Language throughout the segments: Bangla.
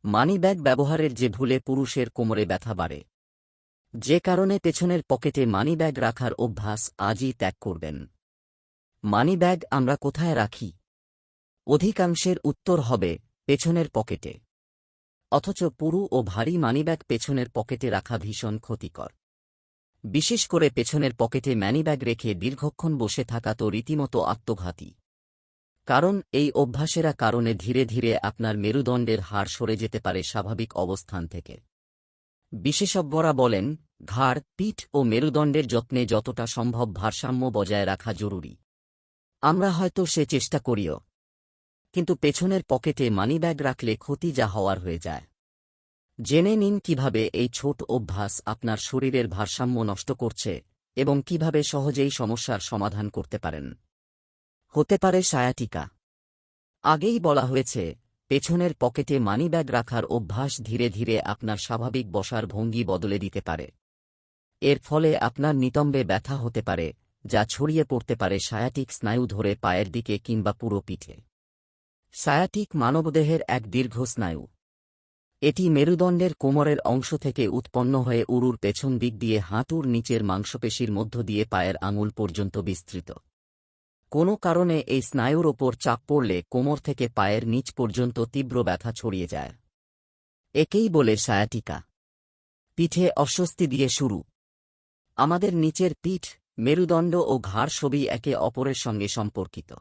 মানিব্যাগ ব্যবহারের যে ভুলে পুরুষের কোমরে ব্যথা বাড়ে, যে কারণে পেছনের পকেটে মানিব্যাগ রাখার অভ্যাস আজই ত্যাগ করবেন। মানিব্যাগ আমরা কোথায় রাখি? অধিকাংশের উত্তর হবে পেছনের পকেটে। অথচ পুরু ও ভারী মানিব্যাগ পেছনের পকেটে রাখা ভীষণ ক্ষতিকর। বিশেষ করে পেছনের পকেটে মানিব্যাগ রেখে দীর্ঘক্ষণ বসে থাকা তো রীতিমতো আত্মঘাতী। কারণ এই অভ্যাসের কারণে ধীরে ধীরে আপনার মেরুদণ্ডের হাড় সরে যেতে পারে স্বাভাবিক অবস্থান থেকে। বিশেষজ্ঞরা বলেন, ঘাড়, পিঠ ও মেরুদণ্ডের যত্নে যতটা সম্ভব ভারসাম্য বজায় রাখা জরুরি। আমরা হয়তো সে চেষ্টা করিও, কিন্তু পেছনের পকেটে মানিব্যাগ রাখলে ক্ষতি যা হওয়ার হয়ে যায়। জেনে নিন কিভাবে এই ছোট অভ্যাস আপনার শরীরের ভারসাম্য নষ্ট করছে এবং কিভাবে সহজেই সমস্যার সমাধান করতে পারেন। হতে পারে সায়াটিকা। আগেই বলা হয়েছে, পেছনের পকেটে মানিব্যাগ রাখার অভ্যাস ধীরে ধীরে আপনার স্বাভাবিক বসার ভঙ্গি বদলে দিতে পারে। এর ফলে আপনার নিতম্বে ব্যথা হতে পারে, যা ছড়িয়ে পড়তে পারে সায়াটিক স্নায়ু ধরে পায়ের দিকে কিংবা পুরো পিঠে। সায়াটিক মানবদেহের এক দীর্ঘ স্নায়ু। এটি মেরুদণ্ডের কোমরের অংশ থেকে উৎপন্ন হয়ে উরুর পেছন দিক দিয়ে হাঁটুর নিচের মাংসপেশির মধ্য দিয়ে পায়ের আঙুল পর্যন্ত বিস্তৃত। কোনো কারণে এই স্নায়ুর ওপর চাপ পড়লে কোমর থেকে পায়ের নিচ পর্যন্ত তীব্র ব্যথা ছড়িয়ে যায়। একেই বলে সায়াটিকা। পিঠে অস্বস্তি দিয়ে শুরু। আমাদের নিচের পিঠ, মেরুদণ্ড ও ঘাড় সবই একে অপরের সঙ্গে সম্পর্কিত।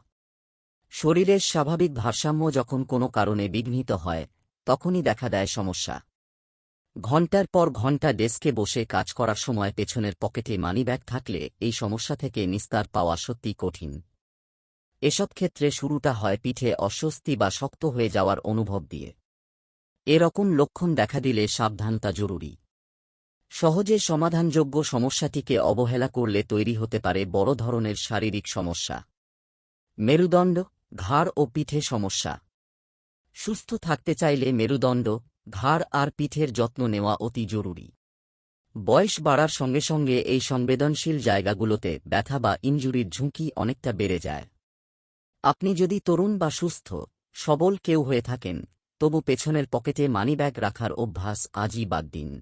শরীরের স্বাভাবিক ভারসাম্য যখন কোনো কারণে বিঘ্নিত হয়, তখনই দেখা দেয় সমস্যা। ঘণ্টার পর ঘণ্টা ডেস্কে বসে কাজ করার সময় পেছনের পকেটে মানিব্যাগ থাকলে এই সমস্যা থেকে নিস্তার পাওয়া সত্যিই কঠিন। এসব ক্ষেত্রে শুরুটা হয় পিঠে অস্বস্তি বা শক্ত হয়ে যাওয়ার অনুভব দিয়ে। এরকম লক্ষণ দেখা দিলে সাবধানতা জরুরি। সহজে সমাধানযোগ্য সমস্যাটিকে অবহেলা করলে তৈরি হতে পারে বড় ধরনের শারীরিক সমস্যা। মেরুদণ্ড, ঘাড় ও পিঠে সমস্যা। সুস্থ থাকতে চাইলে মেরুদণ্ড, ঘাড় আর পিঠের যত্ন নেওয়া অতি জরুরি। বয়স বাড়ার সঙ্গে সঙ্গে এই সংবেদনশীল জায়গাগুলোতে ব্যথা বা ইনজুরির ঝুঁকি অনেকটা বেড়ে যায়। আপনি যদি তরুণ বা সুস্থ, সবল কেউ হয়ে থাকেন, তবু পেছনের পকেটে মানিব্যাগ রাখার অভ্যাস আজই বাদ দিন।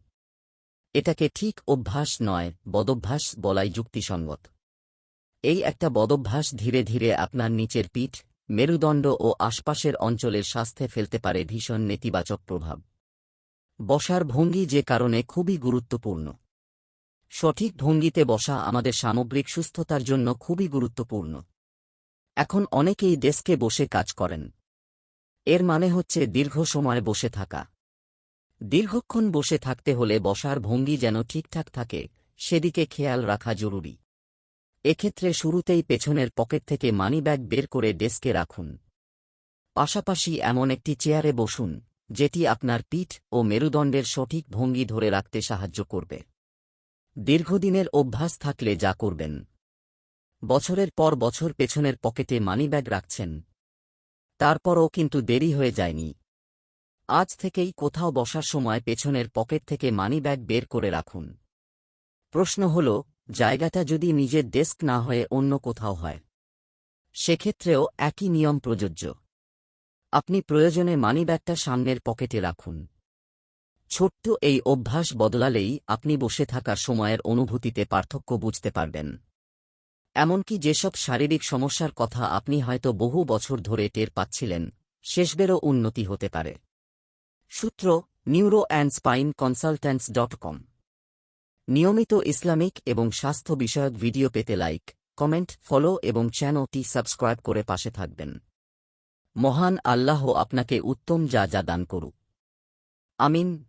এটাকে ঠিক অভ্যাস নয়, বদভ্যাস বলাই যুক্তিসঙ্গত। এই একটা বদভ্যাস ধীরে ধীরে আপনার নিচের পিঠ, মেরুদণ্ড ও আশপাশের অঞ্চলের স্বাস্থ্যে ফেলতে পারে ভীষণ নেতিবাচক প্রভাব। বসার ভঙ্গি যে কারণে খুবই গুরুত্বপূর্ণ। সঠিক ভঙ্গিতে বসা আমাদের সামগ্রিক সুস্থতার জন্য খুবই গুরুত্বপূর্ণ। এখন অনেকেই ডেস্কে বসে কাজ করেন। এর মানে হচ্ছে দীর্ঘ সময় বসে থাকা। দীর্ঘক্ষণ বসে থাকতে হলে বসার ভঙ্গি যেন ঠিকঠাক থাকে, সেদিকে খেয়াল রাখা জরুরি। এক্ষেত্রে শুরুতেই পেছনের পকেট থেকে মানিব্যাগ বের করে ডেস্কে রাখুন। পাশাপাশি এমন একটি চেয়ারে বসুন, যেটি আপনার পিঠ ও মেরুদণ্ডের সঠিক ভঙ্গি ধরে রাখতে সাহায্য করবে। দীর্ঘদিনের অভ্যাস থাকলে যা করবেন। বছরের পর বছর পেছনের পকেটে মানিব্যাগ রাখছেন, তারপরও কিন্তু দেরি হয়ে যায়নি। আজ থেকেই কোথাও বসার সময় পেছনের পকেট থেকে মানিব্যাগ বের করে রাখুন। প্রশ্ন হল, জায়গাটা যদি নিজের ডেস্ক না হয়ে অন্য কোথাও হয়, সেক্ষেত্রেও একই নিয়ম প্রযোজ্য। আপনি প্রয়োজনে মানিব্যাগটা সামনের পকেটে রাখুন। ছোট্ট এই অভ্যাস বদলালেই আপনি বসে থাকার সময়ের অনুভূতিতে পার্থক্য বুঝতে পারবেন। এমনকি যেসব শারীরিক সমস্যার কথা আপনি হয়তো বহু বছর ধরে টের পাচ্ছিলেন, শেষবেরও উন্নতি হতে পারে। সূত্র: neuroandspineconsultants.com। নিয়মিত ইসলামিক এবং স্বাস্থ্য বিষয়ক ভিডিও পেতে লাইক, কমেন্ট, ফলো এবং চ্যানেলটি সাবস্ক্রাইব করে পাশে থাকবেন। মহান আল্লাহ আপনাকে উত্তম যা দান করুক। আমিন।